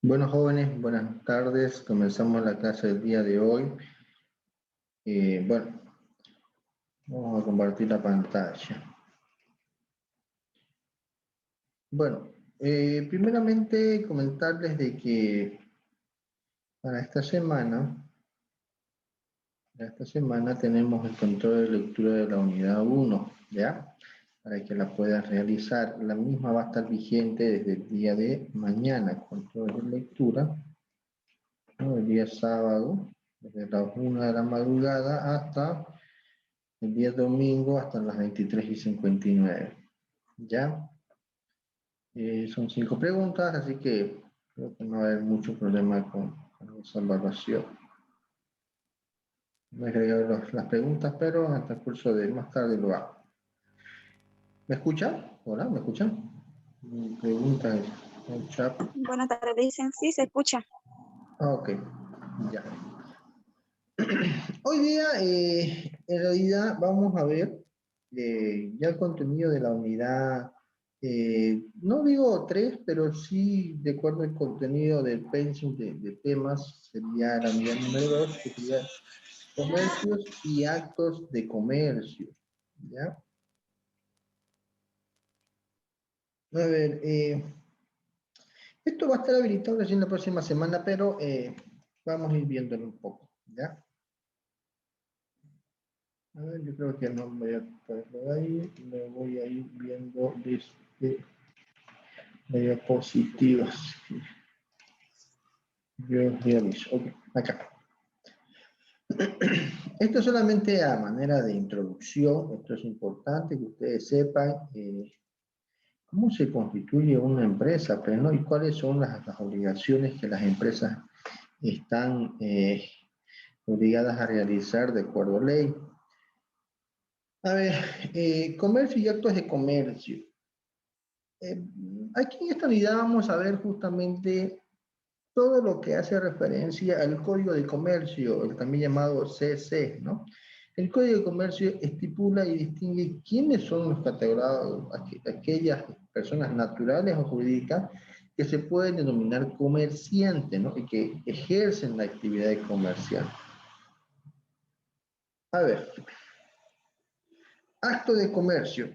Bueno, jóvenes, buenas tardes. Comenzamos la clase del día de hoy. Bueno, vamos a compartir la pantalla. Bueno, primeramente comentarles de que para esta semana tenemos el control de lectura de la unidad 1, ¿ya? Para que la puedan realizar. La misma va a estar vigente desde el día de mañana, control de lectura, ¿no? El día sábado, desde las 1 de la madrugada hasta el día domingo hasta las 23:59. ¿Ya? Son 5 preguntas, así que creo que no va a haber mucho problema con esa evaluación. No he agregado las preguntas, pero en el transcurso de más tarde lo hago. ¿Me escuchan? Hola, ¿me escuchan? Mi pregunta es el chat. Buenas tardes, dicen, sí, se escucha. Ok, ya. Hoy día, en realidad, vamos a ver ya el contenido de la unidad, no digo 3, pero sí, de acuerdo al contenido del pensum de temas, sería la unidad número 2, que sería comercios y actos de comercio. ¿Ya? A ver, esto va a estar habilitado recién la próxima semana, pero vamos a ir viéndolo un poco. ¿Ya? A ver, yo creo que no voy a traerlo de ahí, lo voy a ir viendo desde la diapositiva. Yo realizo, ok, acá. Esto solamente a manera de introducción, esto es importante que ustedes sepan cómo se constituye una empresa, pero no, y cuáles son las obligaciones que las empresas están obligadas a realizar de acuerdo a ley. A ver, comercio y actos de comercio. Aquí en esta unidad vamos a ver justamente todo lo que hace referencia al Código de Comercio, el también llamado CC, ¿no? El Código de Comercio estipula y distingue quiénes son los categorados, aquellas personas naturales o jurídicas que se pueden denominar comerciantes, ¿no? Y que ejercen la actividad de comerciante. A ver, acto de comercio.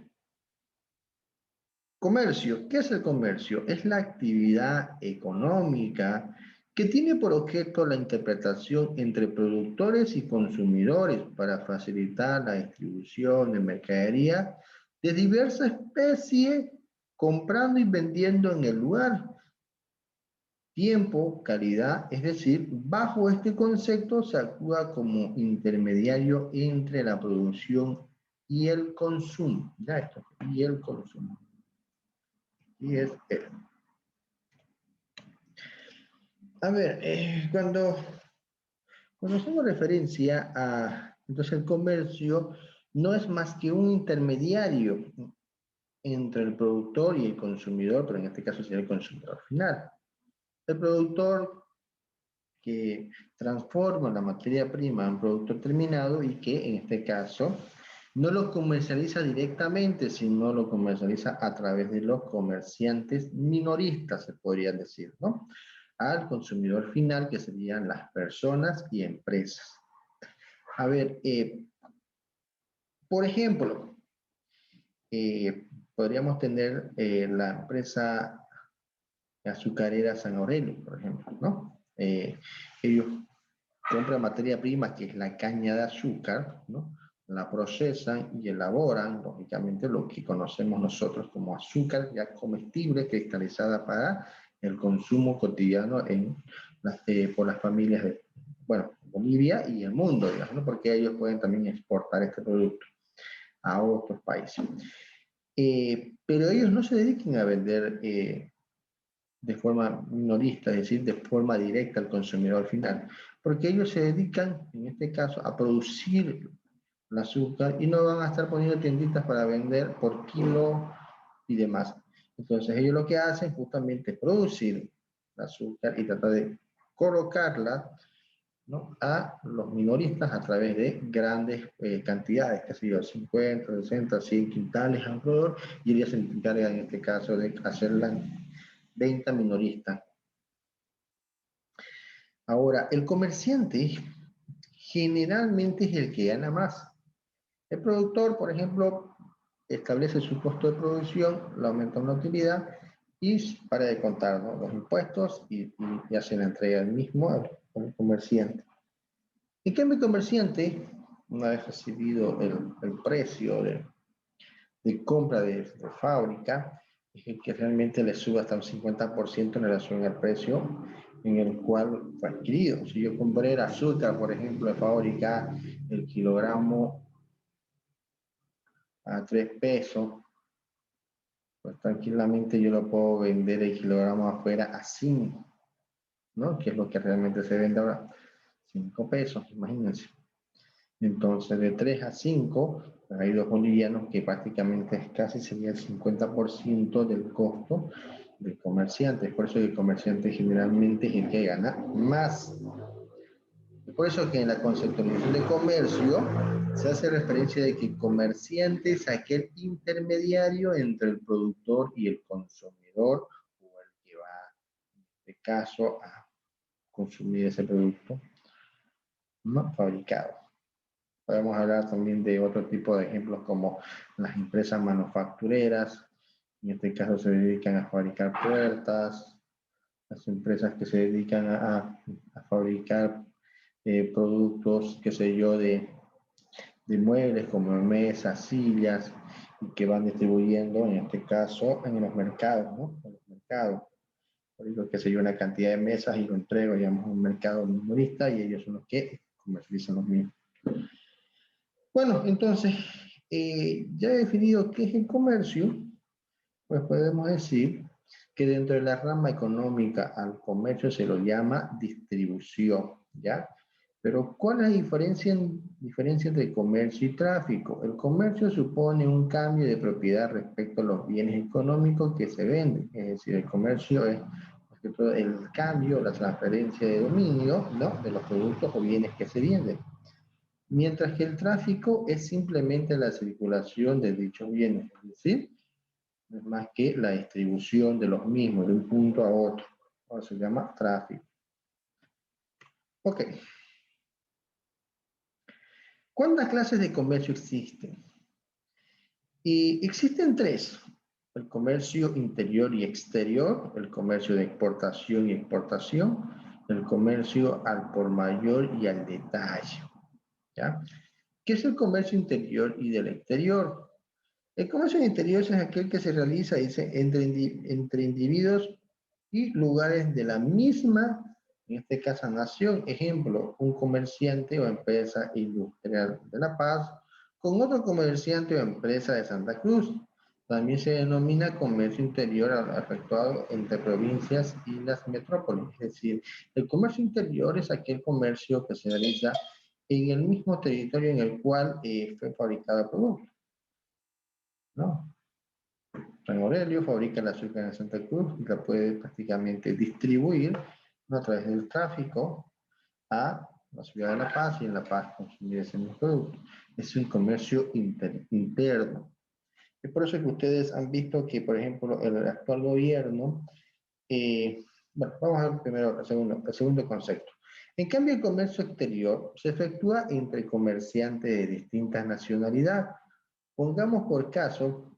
Comercio, ¿qué es el comercio? Es la actividad económica que tiene por objeto la interpretación entre productores y consumidores para facilitar la distribución de mercadería de diversa especie, comprando y vendiendo en el lugar. Tiempo, calidad, es decir, bajo este concepto se actúa como intermediario entre la producción y el consumo. Ya esto, y el consumo. Y es a ver, cuando hacemos referencia a, entonces el comercio no es más que un intermediario entre el productor y el consumidor, pero en este caso sería el consumidor final. El productor que transforma la materia prima en producto terminado y que en este caso no lo comercializa directamente, sino lo comercializa a través de los comerciantes minoristas, se podría decir, ¿no? Al consumidor final, que serían las personas y empresas. A ver, por ejemplo, podríamos tener la empresa azucarera San Aurelio, por ejemplo, ¿no? Ellos compran materia prima, que es la caña de azúcar, ¿no? La procesan y elaboran, lógicamente, lo que conocemos nosotros como azúcar ya comestible, cristalizada para el consumo cotidiano por las familias de, bueno, Bolivia y el mundo, digamos, ¿no? Porque ellos pueden también exportar este producto a otros países. Pero ellos no se dedican a vender de forma minorista, es decir, de forma directa al consumidor final, porque ellos se dedican, en este caso, a producir el azúcar y no van a estar poniendo tienditas para vender por kilo y demás. Entonces ellos lo que hacen justamente es producir el azúcar y tratar de colocarla, ¿no?, a los minoristas a través de grandes cantidades, que sé yo, 50, 60, 100 quintales alrededor, y ellos se encargan en este caso de hacer la venta minorista. Ahora, el comerciante generalmente es el que gana más. El productor, por ejemplo, establece su costo de producción, le aumenta una utilidad y para de contar, ¿no?, los impuestos y hace la entrega del mismo al comerciante. En cambio, el comerciante, una vez recibido el precio de compra de fábrica, es el que realmente le sube hasta un 50% en relación al precio en el cual fue adquirido. Si yo compré el azúcar, por ejemplo, de fábrica, el kilogramo a 3 pesos, pues tranquilamente yo lo puedo vender el kilogramo afuera a 5, ¿no? Que es lo que realmente se vende ahora, 5 pesos, imagínense. Entonces, de 3 a 5, hay 2 bolivianos que prácticamente casi sería el 50% del costo del comerciante. Es por eso que el comerciante generalmente es el que gana más. Es por eso que en la conceptualización de comercio se hace referencia de que el comerciante es aquel intermediario entre el productor y el consumidor, o el que va, en este caso, a consumir ese producto no fabricado. Podemos hablar también de otro tipo de ejemplos como las empresas manufactureras, en este caso se dedican a fabricar puertas, las empresas que se dedican a fabricar productos, qué sé yo, de muebles como mesas, sillas, y que van distribuyendo, en este caso, en los mercados, ¿no? En los mercados. Por ejemplo, que se yo, una cantidad de mesas y lo entrego, digamos, a un mercado minorista y ellos son los que comercializan los mismos. Bueno, entonces, ya he definido qué es el comercio, pues podemos decir que dentro de la rama económica al comercio se lo llama distribución, ¿ya? Pero ¿cuál es la diferencia entre comercio y tráfico? El comercio supone un cambio de propiedad respecto a los bienes económicos que se venden, es decir, el comercio es más que todo el cambio, la transferencia de dominio, ¿no?, de los productos o bienes que se venden. Mientras que el tráfico es simplemente la circulación de dichos bienes, es decir, no es más que la distribución de los mismos de un punto a otro. Ahora se llama tráfico. Ok. ¿Cuántas clases de comercio existen? Y existen tres: el comercio interior y exterior, el comercio de exportación y exportación, el comercio al por mayor y al detalle. ¿Ya? ¿Qué es el comercio interior y del exterior? El comercio interior es aquel que se realiza, dice, entre individuos y lugares de la misma, en este caso, nación. Ejemplo, un comerciante o empresa industrial de La Paz con otro comerciante o empresa de Santa Cruz. También se denomina comercio interior efectuado entre provincias y las metrópolis. Es decir, el comercio interior es aquel comercio que se realiza en el mismo territorio en el cual fue fabricado el producto, ¿no? San Aurelio fabrica el azúcar en Santa Cruz y la puede prácticamente distribuir, ¿no?, a través del tráfico a la ciudad de La Paz, y en La Paz consumir ese mismo producto. Es un comercio interno. Es por eso que ustedes han visto que, por ejemplo, el actual gobierno, bueno, vamos a ver primero el segundo concepto. En cambio, el comercio exterior se efectúa entre comerciantes de distintas nacionalidades. Pongamos por caso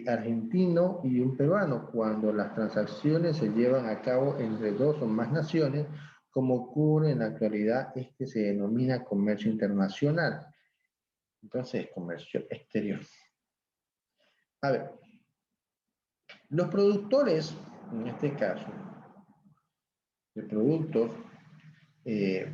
argentino y un peruano, cuando las transacciones se llevan a cabo entre dos o más naciones, como ocurre en la actualidad, este se denomina comercio internacional. Entonces, comercio exterior. A ver, los productores, en este caso, de productos, eh,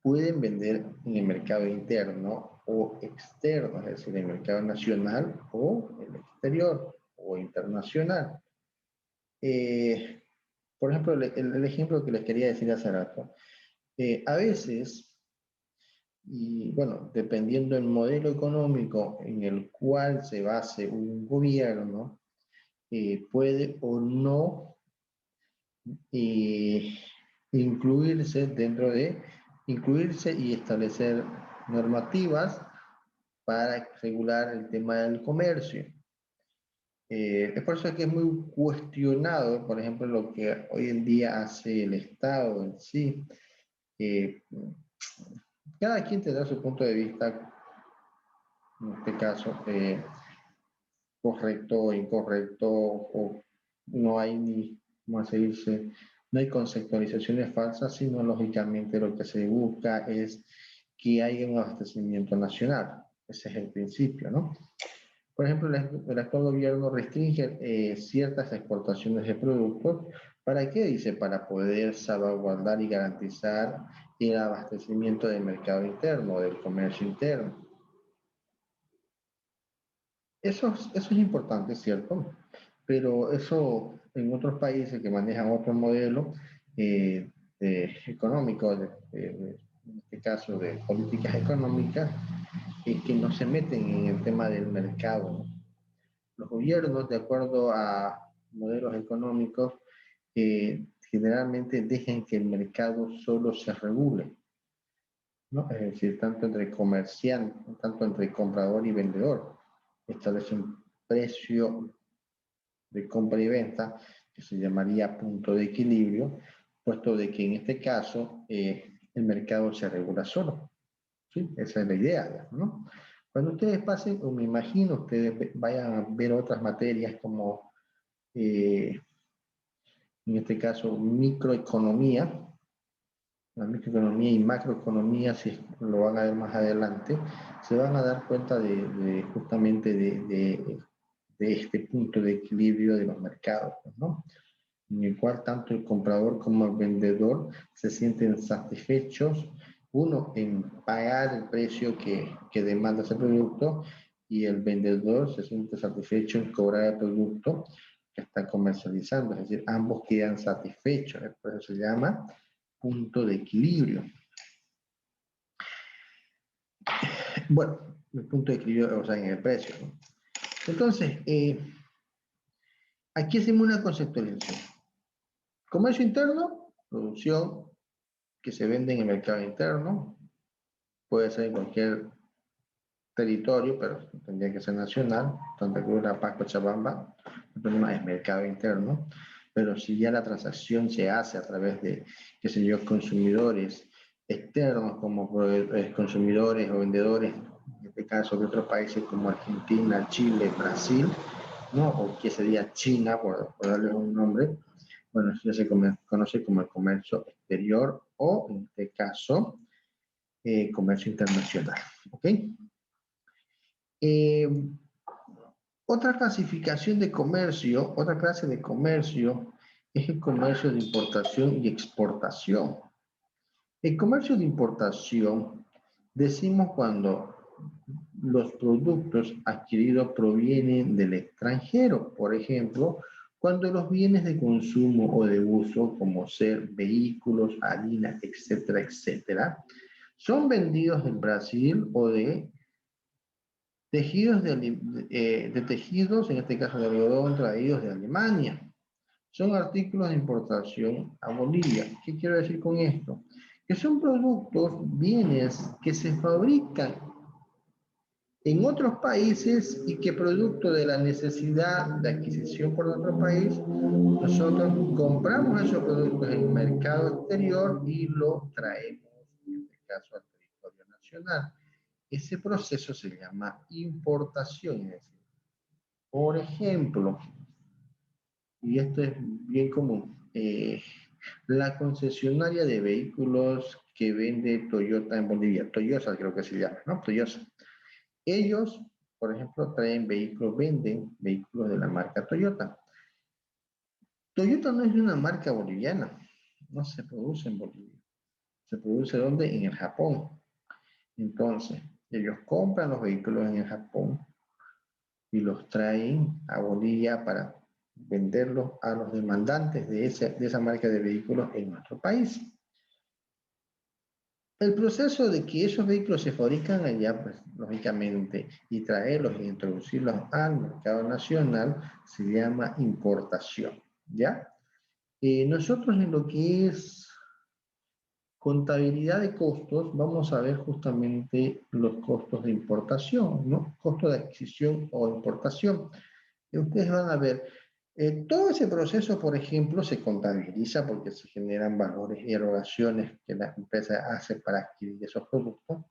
pueden vender en el mercado interno o externo, es decir, en el mercado nacional o el exterior o internacional. Eh, por ejemplo, el ejemplo que les quería decir hace rato, a veces, y bueno, dependiendo del modelo económico en el cual se base un gobierno, puede o no eh, incluirse y establecer normativas para regular el tema del comercio. Es por eso que es muy cuestionado, por ejemplo, lo que hoy en día hace el Estado en sí. Eh, Cada quien tendrá su punto de vista, en este caso, correcto o incorrecto, o no hay ni, ¿cómo se dice? No hay conceptualizaciones falsas, sino lógicamente lo que se busca es que haya un abastecimiento nacional. Ese es el principio, ¿no? Por ejemplo, el actual gobierno restringe ciertas exportaciones de productos. ¿Para qué? Dice, para poder salvaguardar y garantizar el abastecimiento del mercado interno, del comercio interno. Eso es importante, ¿cierto? Pero eso en otros países que manejan otro modelo eh, económico, en este caso de políticas económicas, es que no se meten en el tema del mercado, ¿no? Los gobiernos, de acuerdo a modelos económicos, generalmente dejan que el mercado solo se regule, ¿no? Es decir, tanto entre comerciante, tanto entre comprador y vendedor. Establece un precio de compra y venta que se llamaría punto de equilibrio, puesto de que en este caso el mercado se regula solo. ¿Sí? Esa es la idea, ¿no? Cuando ustedes pasen, o me imagino, ustedes vayan a ver otras materias como, en este caso, microeconomía, la microeconomía y macroeconomía, si lo van a ver más adelante, se van a dar cuenta justamente de este punto de equilibrio de los mercados, ¿no? En el cual tanto el comprador como el vendedor se sienten satisfechos, uno en pagar el precio que demanda ese producto, y el vendedor se siente satisfecho en cobrar el producto que está comercializando, es decir, ambos quedan satisfechos, por eso se llama punto de equilibrio. Bueno, el punto de equilibrio, o sea, en el precio, ¿no? Entonces, aquí hacemos una conceptualización. Comercio interno, producción que se vende en el mercado interno, puede ser en cualquier territorio, pero tendría que ser nacional, Santa Cruz, La Paz, Cochabamba, el problema es mercado interno, pero si ya la transacción se hace a través de, qué sé yo, consumidores externos, como consumidores o vendedores, en este caso de otros países como Argentina, Chile, Brasil, ¿no? O que sería China, por darle un nombre, bueno, eso ya se conoce como el comercio exterior o, en este caso, comercio internacional. ¿Ok? Eh, Otra clasificación de comercio, otra clase de comercio, es el comercio de importación y exportación. El comercio de importación decimos cuando los productos adquiridos provienen del extranjero, por ejemplo, cuando los bienes de consumo o de uso, como ser vehículos, harina, etcétera, etcétera, son vendidos en Brasil o de tejidos de tejidos, en este caso de algodón, traídos de Alemania. Son artículos de importación a Bolivia. ¿Qué quiero decir con esto? Que son productos, bienes que se fabrican en otros países y que producto de la necesidad de adquisición por otro país, nosotros compramos esos productos en el mercado exterior y lo traemos, en este caso, al territorio nacional. Ese proceso se llama importación. Es decir, por ejemplo, y esto es bien común, la concesionaria de vehículos que vende Toyota en Bolivia, Toyota creo que se llama, ¿no? Toyota. Ellos, por ejemplo, traen vehículos, venden vehículos de la marca Toyota. Toyota no es una marca boliviana, no se produce en Bolivia. ¿Se produce dónde? En el Japón. Entonces, ellos compran los vehículos en el Japón y los traen a Bolivia para venderlos a los demandantes de esa marca de vehículos en nuestro país. El proceso de que esos vehículos se fabrican allá, pues lógicamente, y traerlos e introducirlos al mercado nacional, se llama importación, ¿ya? Nosotros en lo que es contabilidad de costos, vamos a ver justamente los costos de importación, ¿no? Costo de adquisición o importación. ustedes van a ver, todo ese proceso, por ejemplo, se contabiliza porque se generan valores y erogaciones que la empresa hace para adquirir esos productos.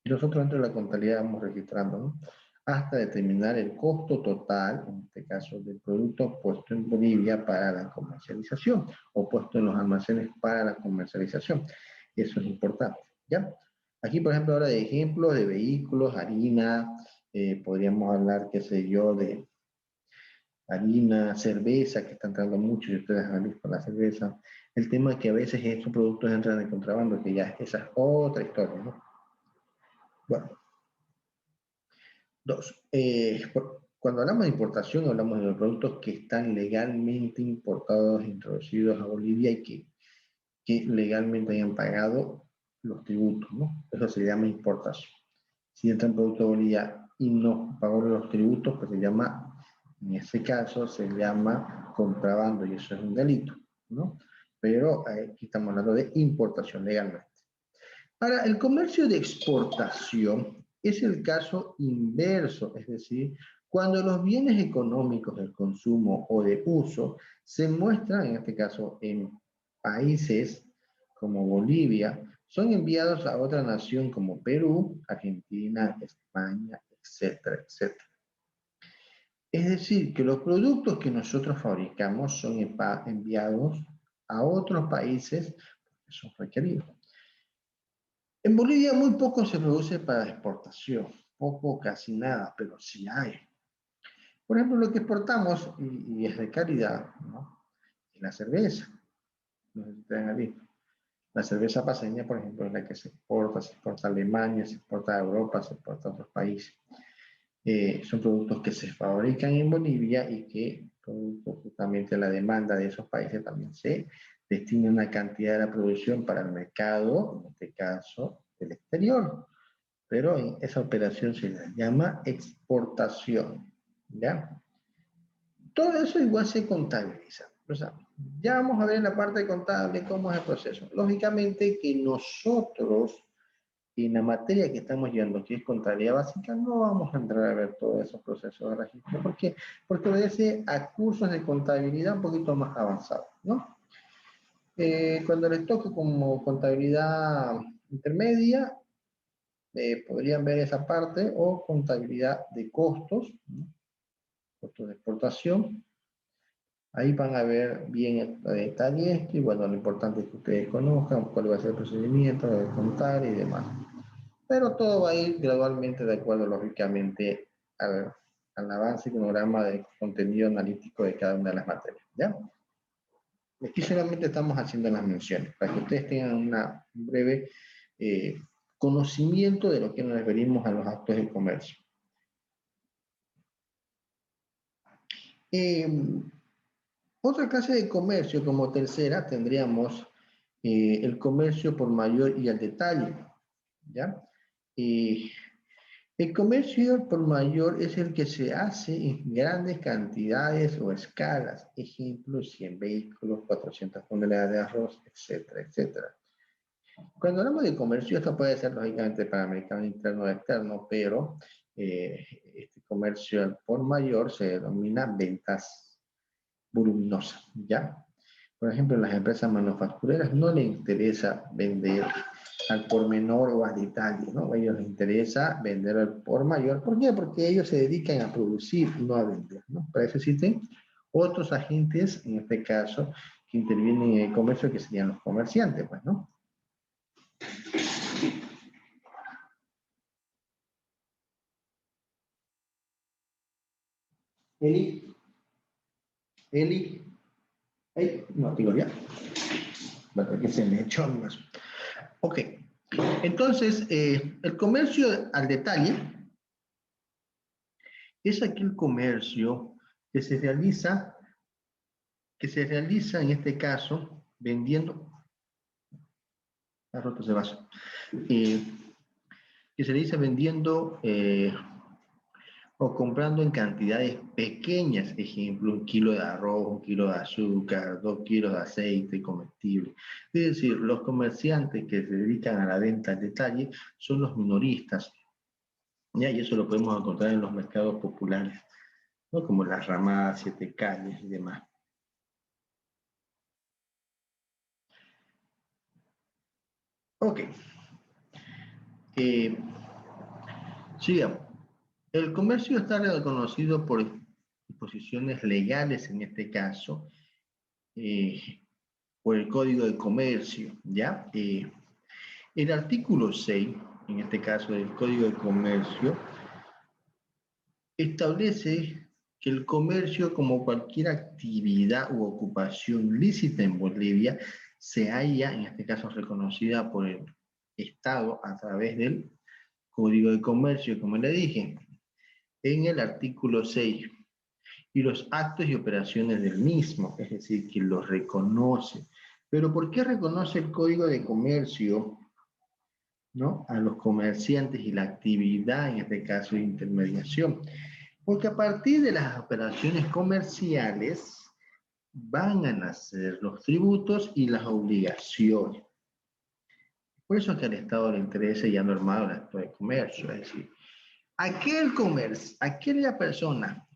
Y nosotros dentro de la contabilidad vamos registrando, ¿no? Hasta determinar el costo total, en este caso del producto puesto en Bolivia para la comercialización o puesto en los almacenes para la comercialización. Eso es importante, ¿ya? Aquí, por ejemplo, ahora de ejemplos de vehículos, harina, podríamos hablar, qué sé yo, de harina, cerveza, que está entrando mucho, y ustedes han visto la cerveza. El tema es que a veces estos productos entran de contrabando, que ya esa es otra historia, ¿no? Bueno, dos. Cuando hablamos de importación, hablamos de los productos que están legalmente importados, introducidos a Bolivia y que legalmente hayan pagado los tributos, ¿no? Eso se llama importación. Si entra un producto a Bolivia y no pagó los tributos, pues se llama, en ese caso, se llama contrabando y eso es un delito, ¿no? Pero aquí estamos hablando de importación legalmente. Ahora, el comercio de exportación es el caso inverso, es decir, cuando los bienes económicos del consumo o de uso se muestran, en este caso, en países como Bolivia, son enviados a otra nación como Perú, Argentina, España, etcétera, etcétera. Es decir, que los productos que nosotros fabricamos son enviados a otros países que son requeridos. En Bolivia muy poco se produce para exportación, poco, casi nada, pero sí hay. Por ejemplo, lo que exportamos, y es de calidad, ¿no? Es la cerveza. No sé si ustedes han visto. La cerveza paceña, por ejemplo, es la que se exporta a Alemania, se exporta a Europa, se exporta a otros países. Son productos que se fabrican en Bolivia y que, producto justamente de la demanda de esos países, también se destina una cantidad de la producción para el mercado, en este caso, del exterior. Pero en esa operación se le llama exportación, ¿ya? Todo eso igual se contabiliza. O sea, ya vamos a ver en la parte contable cómo es el proceso. Lógicamente que nosotros, en la materia que estamos llevando, que es contabilidad básica, no vamos a entrar a ver todos esos procesos de registro. ¿Por qué? Porque obedece a cursos de contabilidad un poquito más avanzados, ¿no? Cuando les toque como contabilidad intermedia, podrían ver esa parte, o contabilidad de costos, ¿no? Costos de exportación. Ahí van a ver bien a detalle esto, y bueno, lo importante es que ustedes conozcan cuál va a ser el procedimiento de contar y demás. Pero todo va a ir gradualmente de acuerdo, lógicamente, al avance y cronograma de contenido analítico de cada una de las materias, ¿ya? Aquí solamente estamos haciendo las menciones, para que ustedes tengan un breve conocimiento de lo que nos referimos a los actos de comercio. Otra clase de comercio, como tercera, tendríamos el comercio por mayor y al detalle, ¿ya? El comercio por mayor es el que se hace en grandes cantidades o escalas. Ejemplo, 100 vehículos, 400 toneladas de arroz, etcétera, etcétera. Cuando hablamos de comercio, esto puede ser lógicamente para mercado interno o externo, pero este comercio por mayor se denomina ventas voluminosas, ¿ya? Por ejemplo, las empresas manufactureras no les interesa vender al por menor o al detalle, ¿no? A ellos les interesa vender al por mayor. ¿Por qué? Porque ellos se dedican a producir, no a vender, ¿no? Para eso existen otros agentes, en este caso, que intervienen en el comercio, que serían los comerciantes, pues, ¿no? Eli, no, digo ya. Bueno, que se me echó más. Ok, entonces, el comercio al detalle es aquel comercio que se realiza en este caso vendiendo, ha roto ese vaso, que se realiza vendiendo o comprando en cantidades pequeñas, ejemplo, 1 kilo de arroz, 1 kilo de azúcar, 2 kilos de aceite comestible. Es decir, los comerciantes que se dedican a la venta al detalle son los minoristas, ¿ya? Y eso lo podemos encontrar en los mercados populares. ¿no? Como las ramadas, 7 calles y demás. Ok. Sigamos. El comercio está reconocido por disposiciones legales, en este caso, por el Código de Comercio, ¿ya? El artículo 6, en este caso del Código de Comercio, establece que el comercio, como cualquier actividad u ocupación lícita en Bolivia, se halla, en este caso, reconocida por el Estado a través del Código de Comercio, como le dije, en el artículo 6, y los actos y operaciones del mismo, es decir, que los reconoce. Pero ¿por qué reconoce el Código de Comercio, ¿no?, a los comerciantes y la actividad, en este caso, de intermediación? Porque a partir de las operaciones comerciales van a nacer los tributos y las obligaciones. Por eso es que al Estado le interesa ya normado el acto de comercio, es decir, aquella persona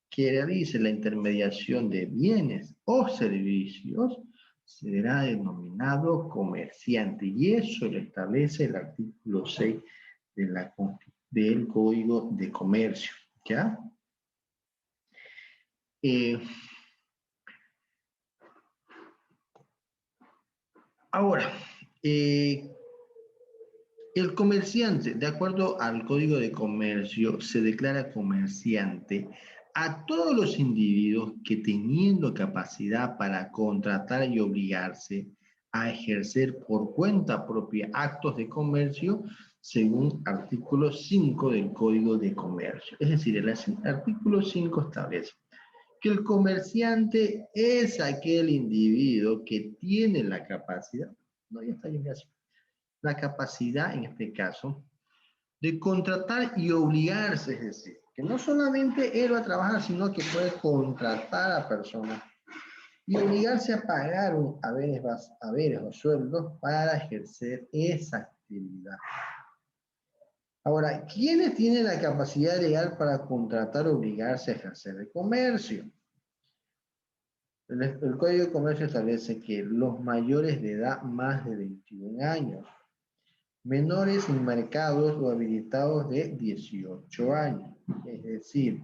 que realice la intermediación de bienes o servicios será denominado comerciante, y eso lo establece el artículo 6 del Código de Comercio, ¿ya? Ahora, el comerciante, de acuerdo al Código de Comercio, se declara comerciante a todos los individuos que, teniendo capacidad para contratar y obligarse a ejercer por cuenta propia actos de comercio, según artículo 5 del Código de Comercio. Es decir, el artículo 5 establece que el comerciante es aquel individuo que tiene la capacidad, no, ya está, la capacidad, en este caso, de contratar y obligarse, es decir, que no solamente él va a trabajar, sino que puede contratar a personas y obligarse a pagar haberes o sueldos para ejercer esa actividad. Ahora, ¿quiénes tienen la capacidad legal para contratar o obligarse a ejercer el comercio? El Código de Comercio establece que los mayores de edad más de 21 años, menores inmarcados o habilitados de 18 años, es decir,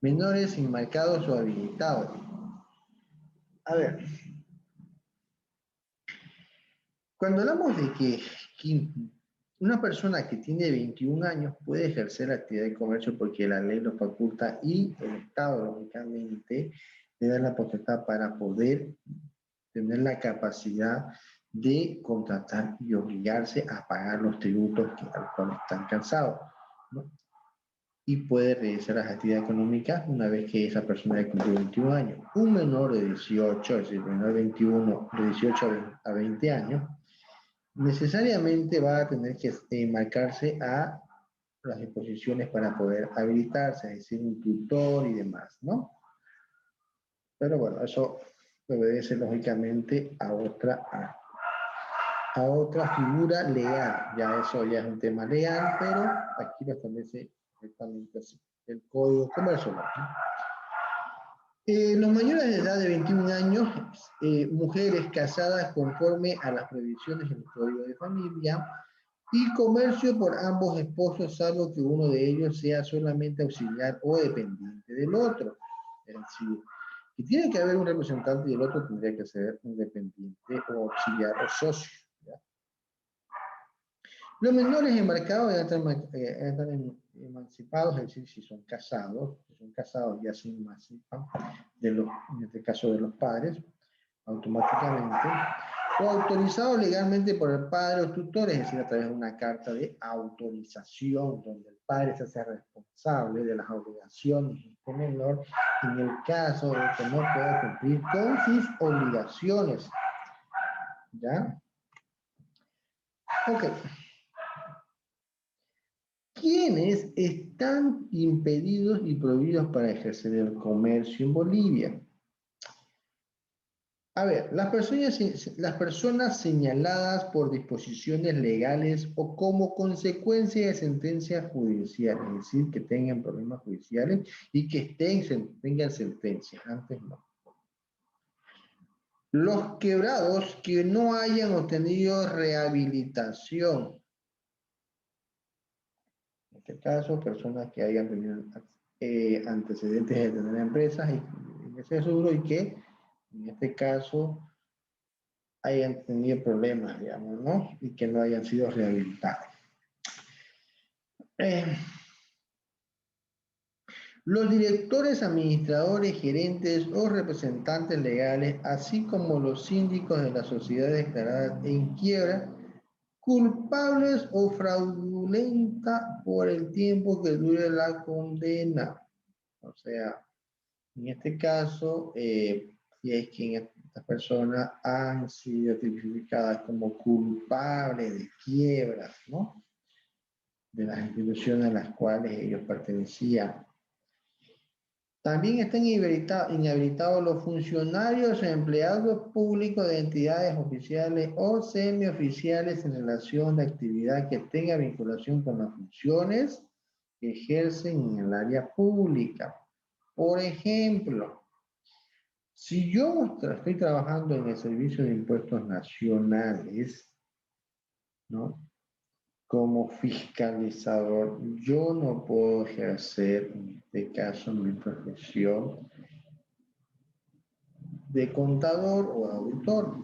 menores inmarcados o habilitados. A ver, cuando hablamos de que una persona que tiene 21 años puede ejercer actividad de comercio porque la ley lo faculta y el Estado, lógicamente, le da la potestad para poder tener la capacidad de contratar y obligarse a pagar los tributos al cual están cansados, ¿no? Y puede realizar las actividades económicas una vez que esa persona haya cumplido 21 años. Un menor de 18, es decir, menor de 21, de 18 a 20 años, necesariamente va a tener que marcarse a las disposiciones para poder habilitarse, es decir, un tutor y demás, ¿no? Pero bueno, eso obedece lógicamente a otra figura legal. Ya eso ya es un tema legal, pero aquí lo establece directamente así, el Código Comercio, ¿no? Los mayores de edad de 21 años, mujeres casadas conforme a las previsiones del Código de Familia, y comercio por ambos esposos, salvo que uno de ellos sea solamente auxiliar o dependiente del otro. Es decir, que tiene que haber un representante y el otro tendría que ser un dependiente o auxiliar o socio, ¿ya? Los menores embarcados ya están emancipados, es decir, si son casados ya se emancipan, en este caso de los padres, automáticamente, o autorizados legalmente por el padre o tutor, es decir, a través de una carta de autorización, donde el padre se hace responsable de las obligaciones de este menor en el caso de que no pueda cumplir con sus obligaciones. ¿Ya? Ok. ¿Quiénes están impedidos y prohibidos para ejercer el comercio en Bolivia? A ver, las personas señaladas por disposiciones legales o como consecuencia de sentencias judiciales, es decir, que tengan problemas judiciales y que tengan sentencias, antes no. Los quebrados que no hayan obtenido rehabilitación. En este caso, personas que hayan tenido antecedentes de tener empresas en ese rubro y que, en este caso, hayan tenido problemas, digamos, ¿no? Y que no hayan sido rehabilitados. Eh, los directores, administradores, gerentes o representantes legales, así como los síndicos de las sociedades declaradas en quiebra, culpables o fraudulenta por el tiempo que dure la condena. O sea, en este caso, si es que estas personas han sido tipificadas como culpables de quiebras, ¿no? De las instituciones a las cuales ellos pertenecían. También están inhabilitados los funcionarios o empleados públicos de entidades oficiales o semioficiales en relación de actividad que tenga vinculación con las funciones que ejercen en el área pública. Por ejemplo, si yo estoy trabajando en el Servicio de Impuestos Nacionales, ¿no? Como fiscalizador, yo no puedo ejercer, en este caso, mi profesión de contador o auditor.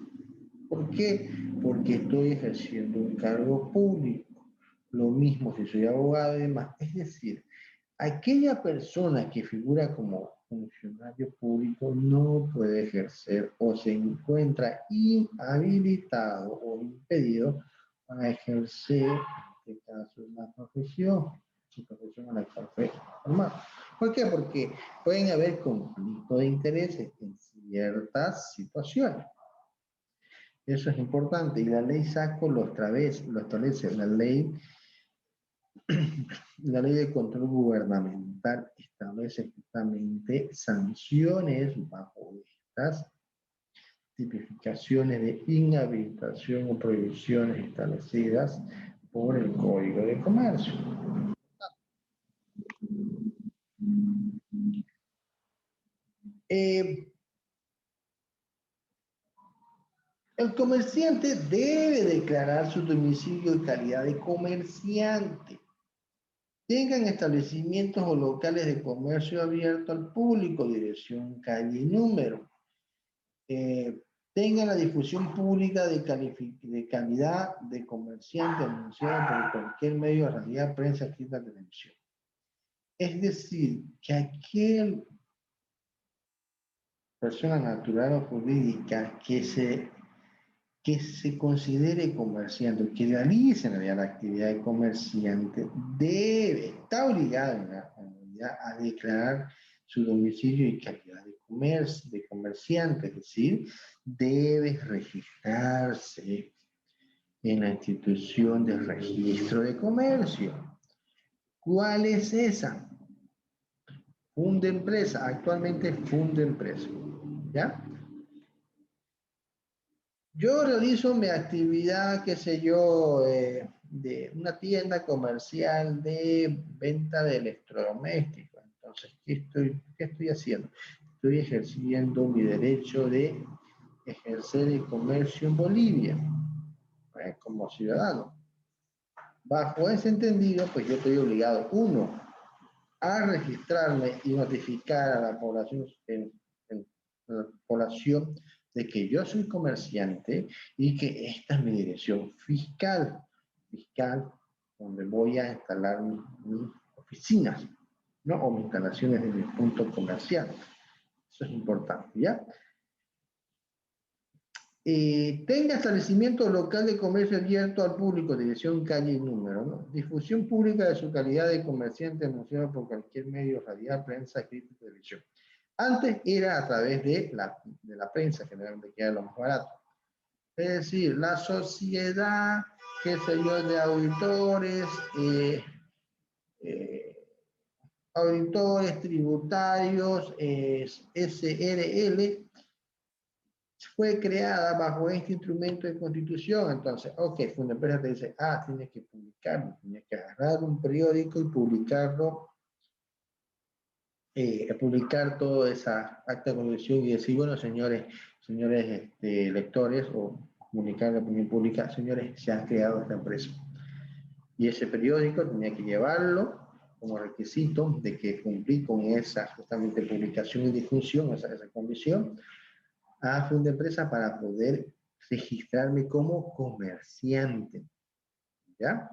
¿Por qué? Porque estoy ejerciendo un cargo público. Lo mismo si soy abogado y demás. Es decir, aquella persona que figura como funcionario público no puede ejercer o se encuentra inhabilitado o impedido para ejercer, en este caso, una profesión, su profesión a la cual fue formado. ¿Por qué? Porque pueden haber conflictos de intereses en ciertas situaciones. Eso es importante y la ley SACO lo establece. La ley de control gubernamental establece justamente sanciones bajo estas tipificaciones de inhabilitación o prohibiciones establecidas por el Código de Comercio. El comerciante debe declarar su domicilio y calidad de comerciante. Tengan establecimientos o locales de comercio abierto al público, dirección, calle y número. Tengan la difusión pública de calidad de comerciante anunciada por cualquier medio de realidad, prensa, escrita, televisión. Es decir, que aquel persona natural o jurídica que se considere comerciante, que realice en realidad la actividad de comerciante, está obligado a declarar su domicilio y calidad de comerciante, es decir, debe registrarse en la institución de registro de comercio. ¿Cuál es esa? Fundempresa, actualmente Fundempresa, ¿ya? Yo realizo mi actividad, qué sé yo, de una tienda comercial de venta de electrodomésticos. Entonces, ¿qué estoy haciendo? Estoy ejerciendo mi derecho de ejercer el comercio en Bolivia, como ciudadano. Bajo ese entendido, pues yo estoy obligado, uno, a registrarme y notificar a la población, la población de que yo soy comerciante y que esta es mi dirección fiscal, donde voy a instalar mis oficinas, ¿no? O mis instalaciones de mi punto comercial. Eso es importante, ¿ya? Tenga establecimiento local de comercio abierto al público, dirección, calle y número, ¿no? Difusión pública de su calidad de comerciante anunciado por cualquier medio radial, prensa, escrita y televisión. Antes era a través de la prensa, generalmente, que era lo más barato. Es decir, la sociedad, qué sé yo, de auditores, auditores tributarios, SRL, fue creada bajo este instrumento de constitución. Entonces, ok, Fundempresa te dice, tienes que publicarlo, tienes que agarrar un periódico y publicarlo, publicar toda esa acta de constitución y decir, bueno, señores lectores, o comunicar a la opinión pública, señores, se ha creado esta empresa. Y ese periódico tenía que llevarlo como requisito de que cumplí con esa justamente publicación y difusión, esa condición, a Fundempresa para poder registrarme como comerciante, ¿ya?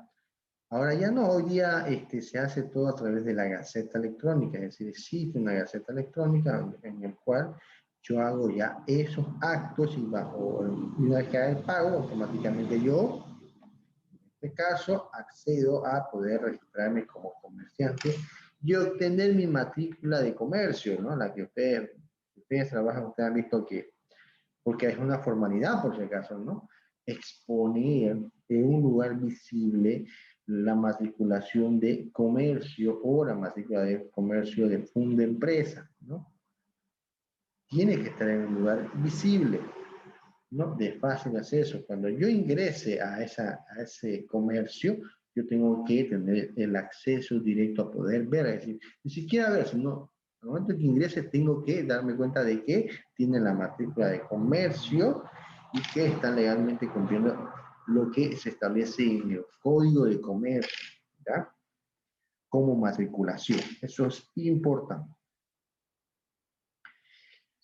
Ahora ya no, hoy día se hace todo a través de la Gaceta Electrónica, es decir, existe una Gaceta Electrónica en el cual yo hago ya esos actos y una vez que haga el pago, automáticamente yo, en este caso, accedo a poder registrarme como comerciante y obtener mi matrícula de comercio, ¿no? La que ustedes trabajan, ustedes han visto que, porque es una formalidad por si acaso, ¿no? Exponer en un lugar visible la matriculación de comercio o la matrícula de comercio de Fundempresa, ¿no? Tiene que estar en un lugar visible, ¿no? De fácil acceso. Cuando yo ingrese a ese comercio, yo tengo que tener el acceso directo a poder ver, es decir, ni siquiera ver, sino al momento que ingrese tengo que darme cuenta de que tiene la matrícula de comercio y que están legalmente cumpliendo lo que se establece en el Código de Comercio, ¿ya? Como matriculación. Eso es importante.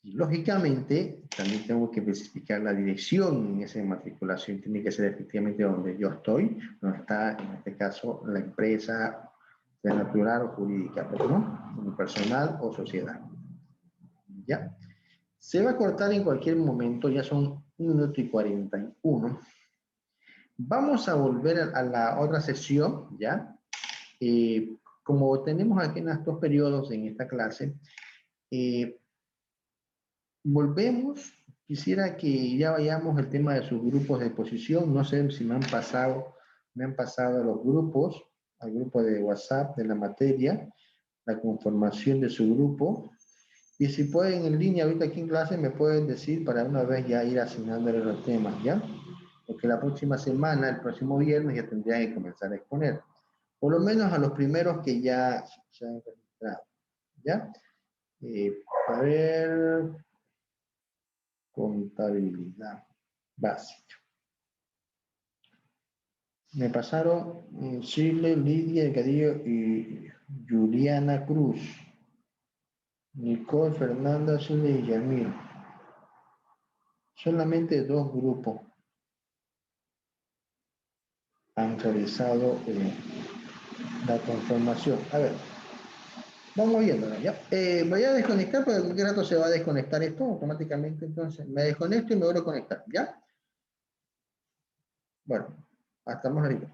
Y lógicamente, también tengo que especificar la dirección en esa matriculación. Tiene que ser efectivamente donde yo estoy, donde está, en este caso, la empresa, sea natural o jurídica, pero no, personal o sociedad. ¿Ya? Se va a cortar en cualquier momento, ya son 1 minuto y 41. Vamos a volver a la otra sesión, ¿ya? Como tenemos aquí en estos periodos en esta clase, volvemos. Quisiera que ya vayamos al tema de sus grupos de exposición. No sé si me han pasado los grupos, al grupo de WhatsApp de la materia, la conformación de su grupo. Y si pueden en línea, ahorita aquí en clase, me pueden decir para una vez ya ir asignándole los temas, ¿ya? Porque la próxima semana, el próximo viernes, ya tendría que comenzar a exponer. Por lo menos a los primeros que ya se han registrado, ¿ya? A ver, contabilidad básica. Me pasaron Shirley, Lidia Delgadillo y Juliana Cruz. Nicole, Fernanda, Shirley y Yamil. Solamente 2 grupos han realizado la conformación. A ver, vamos viendo, ¿ya? Voy a desconectar porque en cualquier rato se va a desconectar esto automáticamente. Entonces, me desconecto y me vuelvo a conectar, ¿ya? Bueno, hasta más arriba.